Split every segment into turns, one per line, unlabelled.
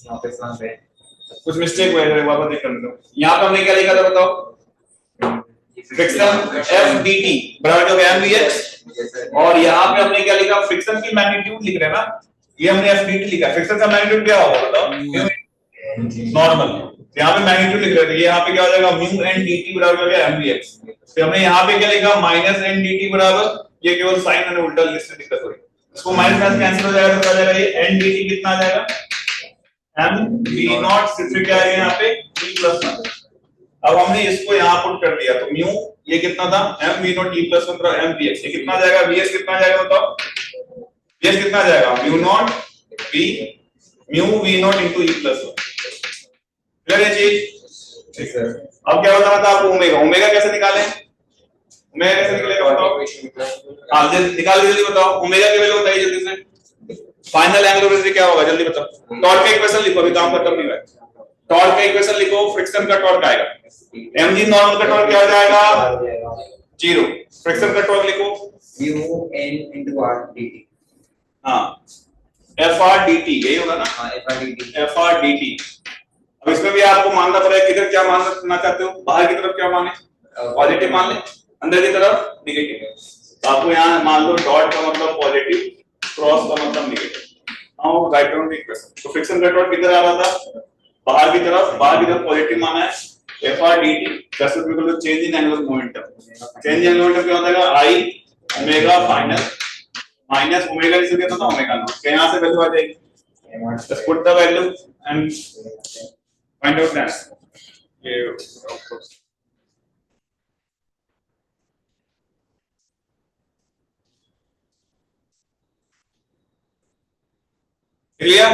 यहाँ पे कहाँ पे
कुछ मिस्टेक हुआ है, वापस देख कर लो। यहाँ पे हमने क्या लिखा था बताओ, फ्रिक्शन एफ डी टी बराबर हो गया mvx, और यहाँ पे हमने क्या लिखा, फ्रिक्शन की मैग्नीट्यूड लिख रहे हैं ना, ये हमने एफ डी टी लिखा। फ्रिक्शन का मैग्नीट्यूड क्या होगा बताओ, नॉर्मल। यहाँ पे मैग्नीट्यूड लिख रहे थे, यहाँ पे क्या हो जाएगा, म्यू एन डी टी बराबर हो गया mvx। फिर हमने यहाँ पे क्या लिखा, माइनस एन डी टी बराबर, ये केवल साइन मैंने उल्टा लिख से दिक्कत हो रही है, इसको माइनस माइनस कैंसिल हो जाएगा, तो क्या जाएगा, ये एन डी टी कितना आ जाएगा, एम वी नॉट, सिर्फ क्या है यहाँ पे टी प्लस 1। अब हमने इसको यहाँ पुट कर दिया, तो म्यू ये कितना था, M V naught T plus 1 M V X, ये कितना आ जाएगा, वी एस कितना आ जाएगा बताओ, वी एस कितना आ जाएगा, mu naught V, mu V naught into E plus 1। Clear है चीज?
ठीक है।
अब क्या बताना था आपको, ओमेगा, ओमेगा कैसे निकालें, ओमेगा कैसे निकलेगा बताओ, हां जल्दी निकाल के जल्दी बताओ, ओमेगा की वैल्यू बताइए जल्दी से। फाइनल एंगल वेलोसिटी क्या होगा जल्दी बताओ, टॉर्क का इक्वेशन लिखो, अभी काम खत्म नहीं हुआ है, टॉर्क का इक्वेशन लिखो, फ्रिक्शन का टॉर्क आएगा, mg नॉर्मल का टॉर्क क्या हो जाएगा, 0, फ्रिक्शन का टॉर्क लिखो
mu n into r dt।
हां fr dt, यही होगा ना,
हां fr dt,
fr dt। अब इसमें भी आपको मानना पड़ेगा, किधर क्या मानना चाहते हो, बाहर की तरफ क्या माने, पॉजिटिव मान ले, अंदर की तरफ नेगेटिव। आपको यहां मान लो डॉट का मतलब पॉजिटिव, क्रॉस का मतलब negative. Now write down the equation. तो फ्रिक्शन का टॉर्क किधर आ रहा था, बाहर की तरफ पॉजिटिव माना है, fr dt that's equal to change in angular momentum. Change in angular momentum क्या हो जाएगा, i omega final minus omega, इसे कहते हैं ओमेगा नॉट, तो यहां से वैल्यू आ जाएगी, just put the value and find out that. ये क्लियर?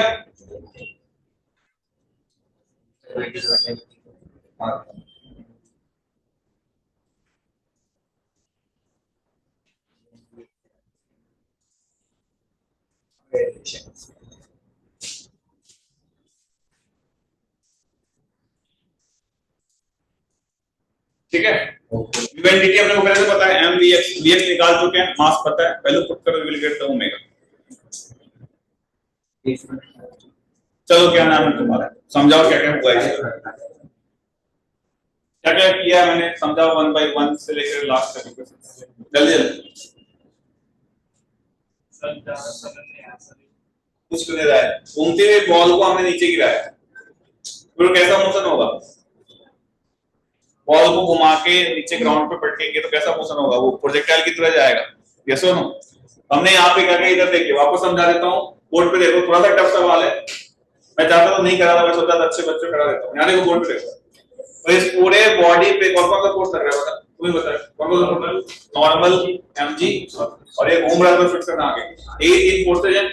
ठीक है, यूएनडीटी अपने को पहले से पता है, एम वी एक्स निकाल चुके हैं, मास पता है, वैल्यू पुट करो, विल गेट द ओमेगा। चलो क्या नाम है तुम्हारा, समझाओ क्या क्या हुआ है, क्या क्या किया मैंने, समझाओ 1 बाय 1 से लेकर लास्ट तक, जल्दी जल्दी। कुछ क्यों नहीं रहा है, घूमते हुए बॉल को हमने नीचे गिराया, फिर कैसा मोशन होगा, बॉल को घुमा के नीचे ग्राउंड पे पटकेंगे तो कैसा मोशन होगा, वो प्रोजेक्टाइल की तरह जाएगा, यस और नो। हमने यहाँ पे क्या किया, इधर देखिए वापस समझा देता हूँ, बोर्ड पे देखो, थोड़ा सा टफ सवाल है, मैं चाहता तो नहीं करा था, मैं सोचा था अच्छे बच्चों करा देता हूँ। यहाँ देखो बोर्ड पे देखो, तो इस पूरे बॉडी पे कौन कौन सा फोर्स लग रहा है, बता तुम्हें बता, कौन कौन सा फोर्स, नॉर्मल, mg, और ये घूम रहा है तो फ्रिक्शन आगे, ये तीन फोर्सेज हैं।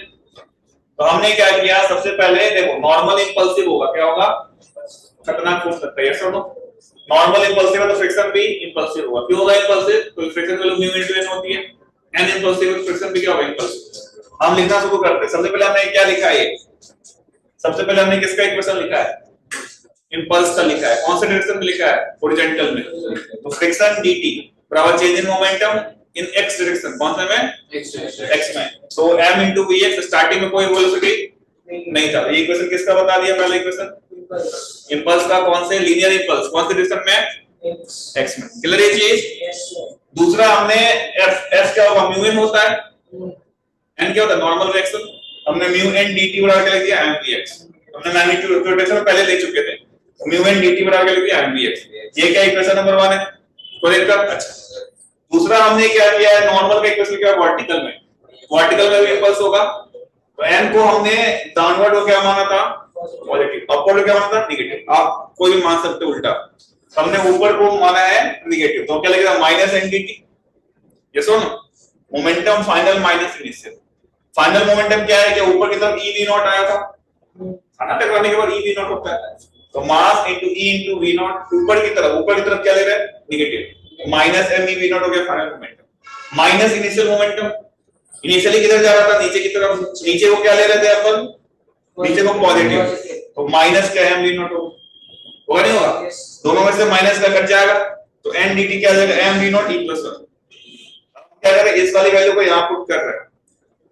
तो हमने क्या किया, सबसे पहले देखो नॉर्मल इंपल्सिव होगा, क्या होगा, खतरनाक फोर्स लगता है, यस और नो। नॉर्मल इंपल्सिव है तो फ्रिक्शन भी इंपल्सिव होगा, क्यों होगा इंपल्सिव, तो friction value mu into N होती है, एन इंपल्सिव है तो फ्रिक्शन भी क्या होगा, इंपल्सिव। हम लिखना शुरू करते हैं, सबसे पहले हमने क्या लिखा है, सबसे पहले हमने किसका इक्वेशन लिखा है, इंपल्स का लिखा है, कौन से डायरेक्शन में लिखा है, हॉरिजॉन्टल में, तो फ्रिक्शन dt बराबर change in momentum in x direction, कौन से में, x में, तो m into vx, स्टार्टिंग में कोई वेलोसिटी नहीं था, ये इक्वेशन किसका बता दिया, पहला इक्वेशन इंपल्स का, कौन से, लीनियर इंपल्स, कौन से डायरेक्शन में, x में। क्लियर है चीज? दूसरा हमने f क्या होगा, म्यू n होता है, n क्या होता है, नॉर्मल रिएक्शन, हमने म्यू n dt बराबर लिख दिया mvx, हमने मैग्नीट्यूड डायरेक्शन पहले ले चुके थे, म्यू n dt बराबर लिख दिया mvx। ये क्या इक्वेशन नंबर 1 है, करेक्ट है। अच्छा, दूसरा हमने क्या किया है, नॉर्मल का इक्वेशन क्या है, वर्टिकल में, वर्टिकल में भी इंपल्स होगा, तो n को हमने डाउनवर्ड को क्या माना था, पॉजिटिव, अपवर्ड क्या माना था, नेगेटिव, आप कोई भी मान सकते हो उल्टा, हमने ऊपर को माना है नेगेटिव, तो क्या लिखेगा, माइनस n dt, यस और no. Momentum final minus initial, final momentum क्या है, कि ऊपर की तरफ e v नॉट आया था, खाना टकराने के बाद e v नॉट होता है, तो mass into e into v not, ऊपर की तरफ क्या ले रहा है, negative, minus m e v not हो गया final momentum, minus initial momentum, initially किधर जा रहा था, नीचे की तरफ, नीचे को क्या ले रहे थे अपन, नीचे को पॉजिटिव, तो माइनस क्या है, m v नॉट होगा नहीं होगा, दोनों में से माइनस का कट जाएगा, तो n dt क्या आ जाएगा, m v not e plus 1। क्या कर रहे हैं, इस वाली वैल्यू को यहां पुट कर रहे हैं,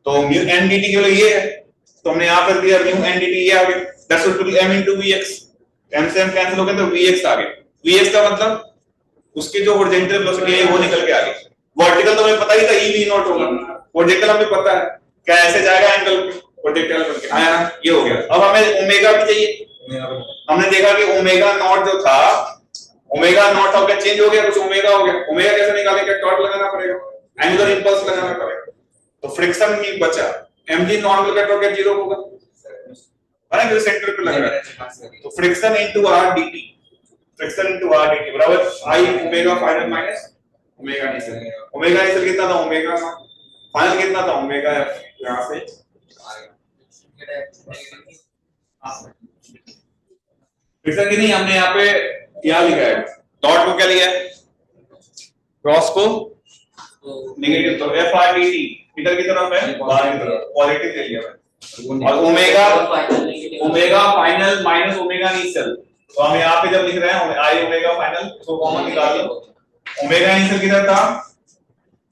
तो म्यू n dt की वैल्यू ये है, तो हमने यहां पर दिया म्यू n dt ये आ गया, that's equal to m into vx। m से m कैंसिल हो गया तो vx आ गया। vx का मतलब उसकी जो हॉरिजॉन्टल वेलोसिटी है वो निकल के आ गई। वर्टिकल तो हमें पता ही था e v नॉट होगा, वर्टिकल हमें पता है क्या ऐसे जाएगा एंगल पे प्रोजेक्टाइल करके आया ना, ये हो गया। अब हमें ओमेगा भी चाहिए। हमने देखा कि ओमेगा नॉट जो था, ओमेगा नॉट था क्या चेंज हो गया, कुछ ओमेगा हो गया। ओमेगा कैसे निकालेंगे, टॉर्क लगाना पड़ेगा, एंगुलर इंपल्स लगाना पड़ेगा। तो फ्रिक्शन नहीं बचा, mg नॉर्मल का टॉर्क 0 होगा, है ना, सेंटर पे लग रहा है। तो friction into r dt, friction into r dt बराबर i omega final minus omega initial. Omega initial कितना था, ओमेगा फाइनल कितना था, ओमेगा f। यहां से फ्रिक्शन की नहीं, हमने यहाँ पे क्या लिखा है, डॉट को क्या लिया है, क्रॉस को नेगेटिव, तो f r dt इधर की तरफ है, बाहर की तरफ पॉजिटिव ले लिया है। और omega final minus omega initial, तो हम यहाँ पे जब लिख रहे हैं i ओमेगा फाइनल, इसको कॉमन निकाल लो। ओमेगा इनिशियल किधर था,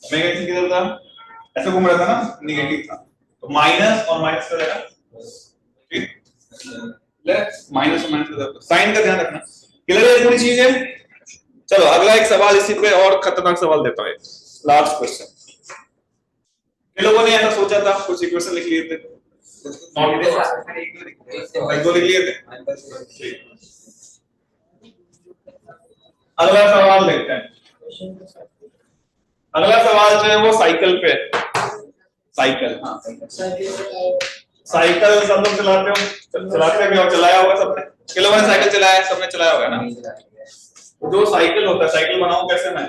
ओमेगा इनिशियल किधर था, ऐसे घूम रहा था ना, नेगेटिव था, तो माइनस और माइनस का रहेगा, ठीक, ले माइनस और माइनस का साइन का ध्यान रखना। क्लियर है पूरी चीज है। चलो अगला एक सवाल इसी पे और खतरनाक सवाल देता हूं, लास्ट क्वेश्चन। ये लोगों ने ऐसा सोचा था, कुछ इक्वेशन लिख लिए थे, एक दो लिख लिए थे। अगला सवाल देखते हैं। अगला सवाल जो है वो साइकिल पे, साइकिल, हाँ साइकिल सब लोग चलाते हो, चलाते भी और चलाया होगा सबने, किन लोगों ने साइकिल चलाया है, सबने चलाया होगा ना। जो साइकिल होता है, साइकिल बनाऊं कैसे मैं,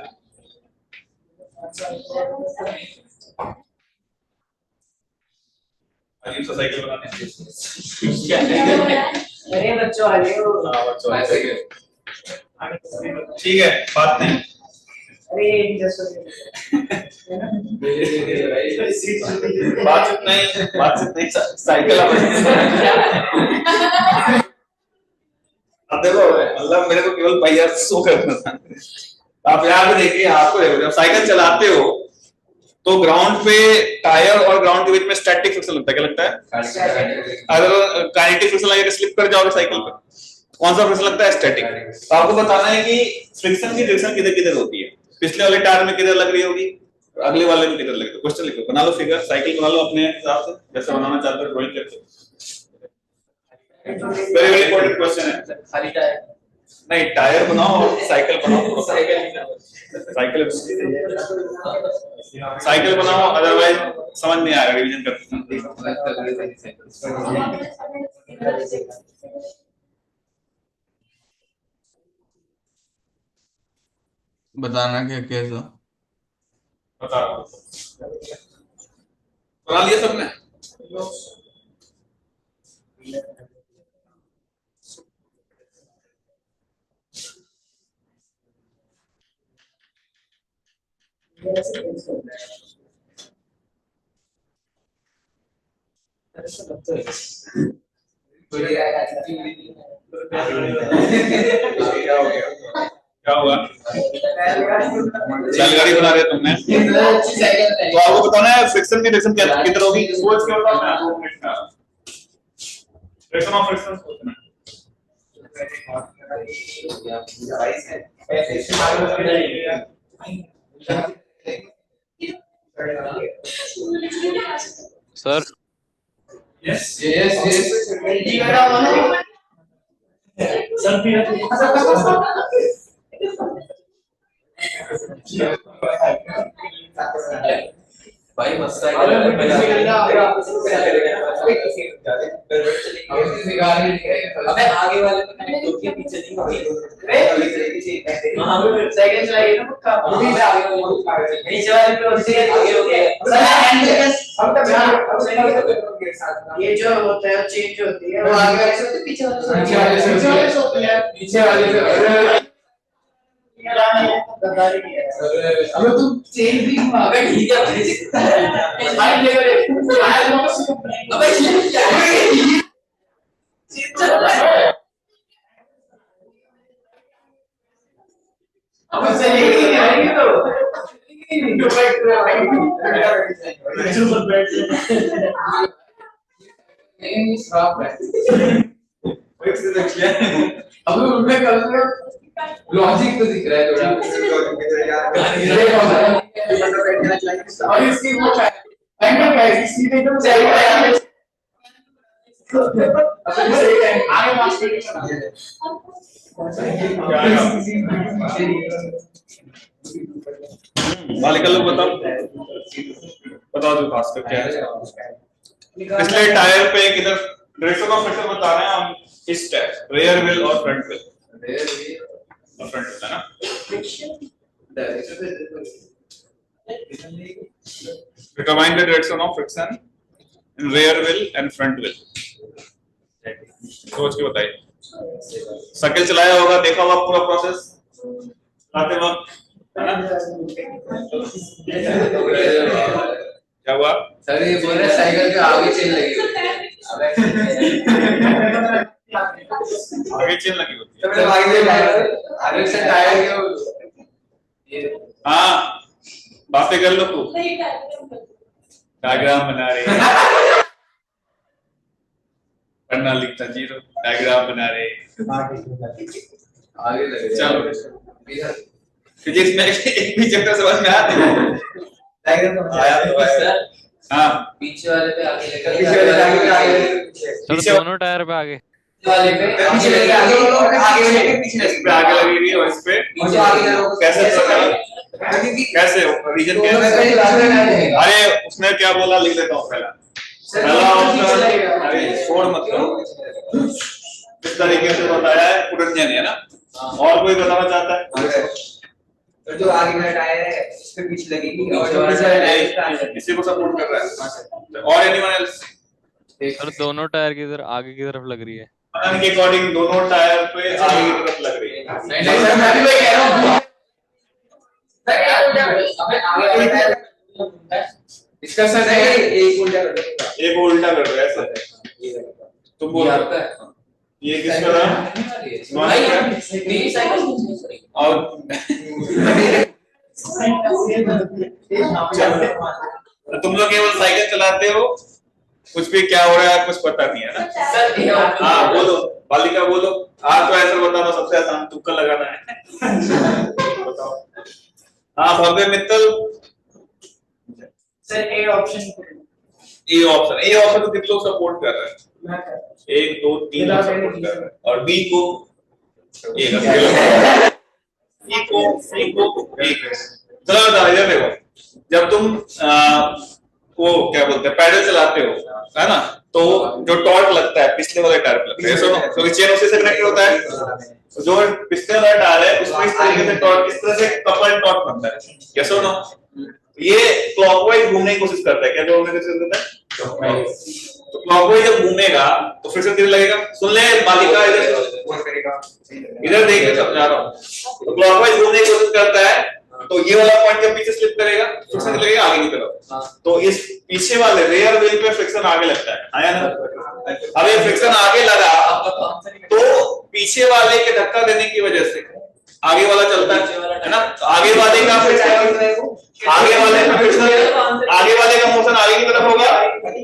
अजीब सा साइकिल बनाने
अरे बच्चों आ रहे हो,
हाँ बच्चों ठीक है, बात नहीं,
अरे
बातचीत नहीं साइकिल। अब देखो मतलब मेरे को केवल पहिया शो करना था। आप यहाँ पे देखिए, आपको देखो जब साइकिल चलाते हो तो ग्राउंड पे टायर और ग्राउंड के बीच में स्टैटिक फ्रिक्शन लगता है, क्या लगता है, अगर काइनेटिक फ्रिक्शन लगे स्लिप कर जाओगे साइकिल पे, कौन सा फ्रिक्शन लगता है, स्टैटिक। तो आपको बताना है कि फ्रिक्शन की डायरेक्शन किधर किधर होती है, पिछले वाले टायर में किधर लग रही होगी, अगले वाले में किधर लगेगी। क्वेश्चन लिखो, बना लो फिगर, साइकिल बना लो अपने हिसाब से जैसे बनाना चाहते हो, ड्राइंग करके। वेरी वेरी इंपॉर्टेंट क्वेश्चन है।
खाली टायर
नहीं, टायर बनाओ और साइकिल बनाओ, साइकिल साइकिल बनाओ, अदरवाइज समझ नहीं आएगा, रिवीजन करते
बताना क्या कैसा
बना लिया सबने। क्या हुआ, बैलगाड़ी बना रहे तुमने, तो आपको बताना है फ्रिक्शन की डायरेक्शन किधर होगी, सोच के बताना, 2 मिनट का डायरेक्शन ऑफ फ्रिक्शन सोचना।
सर।
यस
भाई मस्त है। अबे आगे वाले पे कनेक्ट होती है, पीछे नहीं होती। सेकंड चलाइए ना पक्का, नीचे वाले पे होती है, आगे होती है। ये जो होता है चेंज होती है, वो आगे वाले से होती है, पीछे वाले से होती है, पीछे वाले से अबे तुम चेंज भी अबे ठीक है भाई ले ले अबे क्या है चेंज चल रहा है अब से लेके आएंगे तो बैठ अब उनमें कल लॉजिक तो दिख रहा है थोड़ा और इसकी वो एंगल क्या है इसकी एकदम सही है आगे पास
मालिका लोग बताओ जो खास कर क्या है पिछले टायर पे किधर डायरेक्शन ऑफ फ्रिक्शन बता रहे हैं हम इस टायर रेयर व्हील और फ्रंट व्हील और फ्रंट व्हील है ना determine the direction of friction in rear wheel and front wheel सोच के बताइए साइकिल चलाया होगा देखा होगा पूरा प्रोसेस आते वक्त है ना क्या हुआ
सर ये बोल रहे साइकिल के आगे चेन लगी
आगे चेन लगी होती है
आगे से टायर के
हाँ बातें कर लो तू डायग्राम बना रहे पढ़ना लिखता जीरो डायग्राम बना रहे
आगे लगे
चलो फिजिक्स में एक भी चैप्टर समझ में आते हैं आया तो है हाँ
पीछे वाले पे आगे लेकर
सर दोनों टायर पे आगे
वाले पे पीछे लेके आगे पीछे
इस पे आगे लगेगी और इस पे कैसे कैसे रीजन कैसे अरे उसने क्या बोला लिख देता हूँ पहला ऑप्शन अरे छोड़ मत करो इस तरीके से बताया है पुरंजन है ना और कोई बताना चाहता है
तो जो आगे वाला टायर है इस पे पीछे लगेगी और जो पीछे वाला टायर
इसी को सपोर्ट कर रहा है और एनीवन एल्स
सर दोनों टायर की तरफ आगे की तरफ लग रही है
के अकॉर्डिंग दोनों टायर पे आगे की तरफ लग रही है
नहीं सर मैं भी वही कह रहा हूं इसका सर नहीं
एक उल्टा कर दो
एक उल्टा कर दो ऐसा तुम बोल ये किसका था और तुम लोग केवल साइकिल चलाते हो कुछ भी क्या हो रहा है कुछ पता नहीं है ना हाँ बोलो बालिका बोलो आज तो ऐसा बताना सबसे आसान तुक्का लगाना है बताओ हाँ Bhavya Mittal
sir A option
A option तो कितने लोग सपोर्ट कर रहे हैं 1 2 3 लोग सपोर्ट कर रहे हैं और बी को एक चलो इधर देखो जब तुम वो क्या बोलते हैं पैडल चलाते हो है ना तो जो टॉर्क लगता है पिछले वाले टायर पे लगता है सुनो क्योंकि चेन उसी से कनेक्टेड होता है जो पिछले वाला टायर है उसमें इस तरीके से टॉर्क इस तरह से कपल टॉर्क बनता है यस और नो ये क्लॉकवाइज घूमने की कोशिश करता है क्या घूमने की कोशिश करता है तो क्लॉकवाइज जब घूमेगा तो फिर से कितना लगेगा सुन ले बालिका इधर देखिए समझा रहा हूँ तो क्लॉकवाइज घूमने की कोशिश करता है तो ये वाला पॉइंट जब पीछे स्लिप करेगा फ्रिक्शन लगेगा आगे की तरफ तो इस पीछे वाले रेयर व्हील पे फ्रिक्शन आगे लगता है आया ना अब ये फ्रिक्शन आगे लगा तो पीछे वाले के धक्का देने की वजह से आगे वाला चलता है ना तो आगे वाले का फ्रिक्शन आगे वाले का फ्रिक्शन आगे वाले का मोशन आगे की तरफ होगा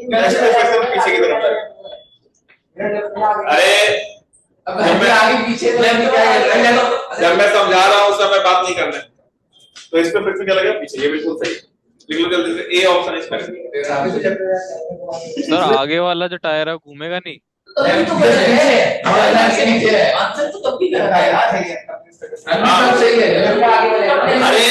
फ्रिक्शन पीछे की तरफ लगेगा अरे
अब आगे पीछे
जब मैं समझा रहा हूँ उस समय बात नहीं करना तो इस पे फ्रिक्शन क्या लगेगा पीछे ये बिल्कुल सही लिख लो जल्दी से ए ऑप्शन इसका
सर आगे वाला जो टायर है घूमेगा नहीं
आंसर तो तब भी कर रहा है यार सही है
अरे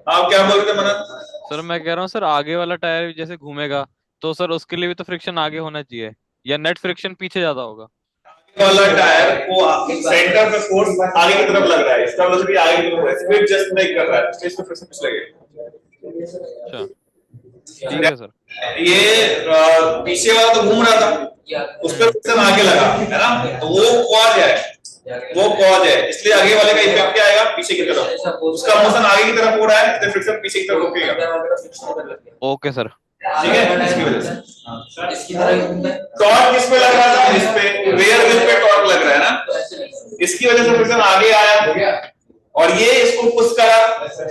आप क्या बोल रहे थे मनन
सर मैं कह रहा हूँ सर आगे वाला टायर जैसे घूमेगा तो सर उसके लिए भी तो फ्रिक्शन आगे होना चाहिए या नेट फ्रिक्शन पीछे ज्यादा होगा
वाला टायर को सेंटर पे फोर्स आगे की तरफ लग रहा है इसका मतलब भी आगे की तरफ स्पीड जस्ट नहीं कर रहा है इसलिए इसमें फ्रिक्शन कुछ लगेगा
अच्छा ठीक है सर
ये पीछे वाला तो घूम रहा था उस पर फ्रिक्शन आगे लगा है ना तो वो कॉज है इसलिए आगे वाले का इफेक्ट क्या आएगा पीछे की तरफ उसका मोशन आगे की तरफ हो रहा है इसलिए फ्रिक्शन पीछे की तरफ रुकेगा
ओके सर
ठीक है इसकी वजह से टॉर्क किस पे लग रहा था इस पे रेयर व्हील पे टॉर्क लग रहा है ना इसकी वजह से फ्रिक्शन आगे आया और ये इसको पुश करा,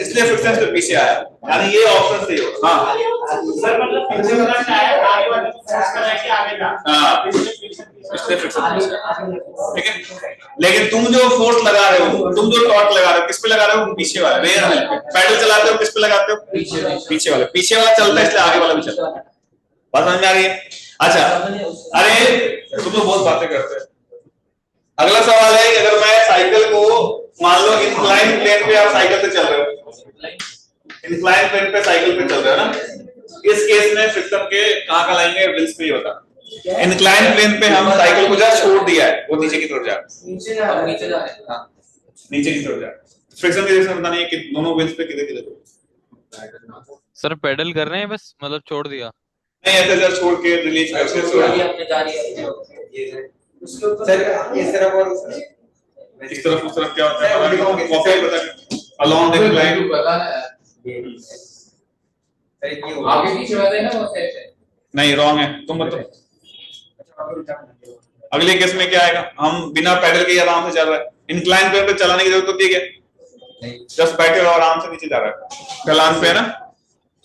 इसलिए फ्रिक्शन इसके पीछे आया, यानी ये ऑप्शन सही हो। हाँ
सर मतलब पीछे वाला टायर आगे वाले को फोर्स कर रहा है कि आगे जा,
हाँ
इसलिए
इसलिए फ्रिक्शन, ठीक है। लेकिन तुम जो फोर्स लगा रहे हो, तुम जो टॉर्क लगा रहे हो, किस पे लगा रहे हो? पीछे वाले रेयर व्हील पे। पैडल चलाते हो किस पे लगाते हो? पीछे वाले। पीछे वाला चलता है इसलिए आगे वाला भी चलता है। बात समझ में आ रही है? अच्छा, अरे तुम तो बहुत बातें करते हो। अगला सवाल है कि अगर मैं साइकिल को, मान लो इंक्लाइन प्लेन पे आप साइकिल से चल रहे हो, इंक्लाइन प्लेन पे साइकिल पे चल रहे हो ना, इस केस में फ्रिक्शन के कहां लाएंगे? व्हील्स पे ही होता। इंक्लाइन प्लेन पे हम साइकिल को जस्ट छोड़ दिया है, वो नीचे की तरफ जा रहा है,
नीचे जा रहे हैं।
हाँ नीचे की तरफ जा रहा है। फ्रिक्शन की डायरेक्शन बतानी है कि दोनों व्हील्स पे किधर किधर।
सर पेडल कर रहे हैं बस, मतलब छोड़ दिया।
नहीं ऐसे जस्ट छोड़ के रिलीज करके छोड़ दिया।
सर इस तरफ और
इस तरफ उस तरफ क्या होता है कॉपी बता अलोंग द लाइन।
पता है
सर ये हो
आगे पीछे वाले ना वो सेट है।
नहीं रॉन्ग है, तुम बताओ। अगले केस में क्या आएगा? हम बिना पैडल के आराम से चल रहे हैं, इंक्लाइन प्लेन पे चलाने की जरूरत होती है क्या? जस्ट बैठे और आराम से नीचे जा रहा है, ढलान पे है ना।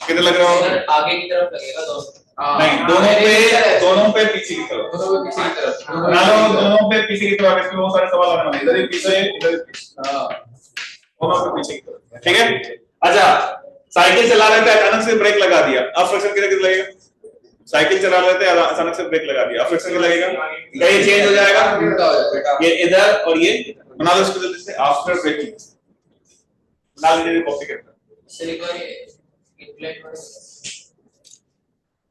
किधर लग रहा होगा?
आगे की तरफ लगेगा दोनों।
नहीं दोनों पे पीछे की तरफ।
दोनों पे पीछे की तरफ।
दोनों पे पीछे की तरफ। इसमें बहुत सारे सवाल आने वाले, इधर ही पीछे इधर पीछे, दोनों पे पीछे की तरफ, ठीक है। अच्छा, साइकिल चला रहे थे अचानक से ब्रेक लगा दिया, अब फ्रिक्शन किधर किधर लगेगा? साइकिल चला रहे थे अचानक से ब्रेक लगा दिया, अब फ्रिक्शन किधर लगेगा? क्या ये चेंज हो जाएगा? ये इधर और ये बना लो इसको जल्दी से। आफ्टर ब्रेकिंग बना लीजिए, कॉपी करते हैं।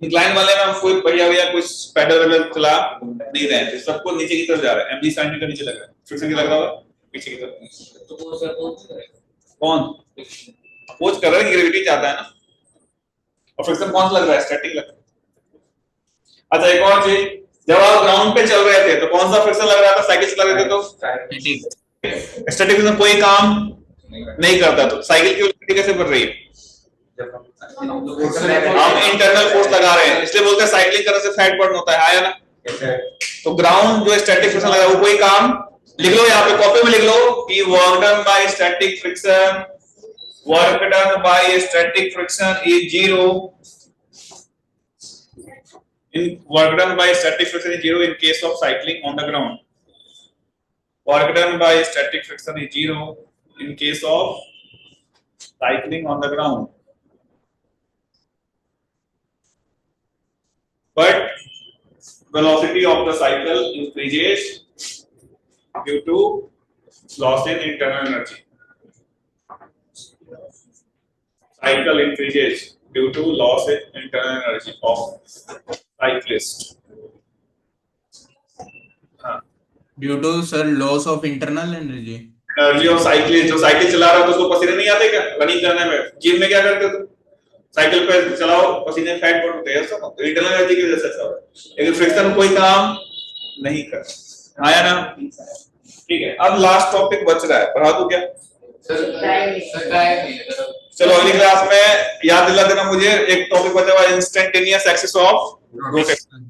इंक्लाइन वाले में हम कोई बढ़िया कुछ पैडल वगैरह चला नहीं रहे हैं, सबको नीचे की तरफ जा रहा है। एमजी साइन का नीचे लग रहा है, फ्रिक्शन की लग रहा होगा पीछे की तरफ।
तो वो सर
कौन अपोज कर रहा है? ग्रेविटी चाहता है ना। और फ्रिक्शन कौन सा लग रहा है? स्टैटिक लग रहा है। अच्छा एक और चीज, जब आप ग्राउंड पे चल रहे थे तो कौन सा फ्रिक्शन लग रहा था? साइकिल चला रहे थे तो स्टैटिक। स्टैटिक फ्रिक्शन कोई काम नहीं करता, तो साइकिल की वेलोसिटी कैसे बढ़ रही है? हम इंटरनल फोर्स लगा रहे हैं, इसलिए बोलते हैं साइकिलिंग करने से फैट बर्न होता है ना। तो ग्राउंड जो स्टैटिक फ्रिक्शन लगा है वो कोई काम, लिख लो यहाँ पे कॉपी में लिख लो कि work done by static friction, work done by static friction is 0 in work done by static friction is 0 in case of cycling on the ground. Work done by static friction is 0 in case of cycling on the ground. But velocity of the cycle increases due to loss in internal energy. Cycle increases due to loss in internal energy of cyclist.
Due to sir loss of internal energy.
Energy of cyclist, जो cycle चला रहा है तो उसको पसीने नहीं आते क्या रनिंग करने में? जिम में क्या करते हो तुम? साइकिल पे चलाओ, पसीने फैट बर्न होते हैं, सब इंटरनल एनर्जी की वजह से सब। लेकिन फ्रिक्शन कोई काम नहीं कर आया ना। ठीक है, अब लास्ट टॉपिक बच रहा है, पढ़ा दूं क्या?
सर टाइम नहीं है।
चलो अगली क्लास में याद दिला देना मुझे, एक टॉपिक बचा हुआ इंस्टेंटेनियस एक्सिस ऑफ रोटेशन।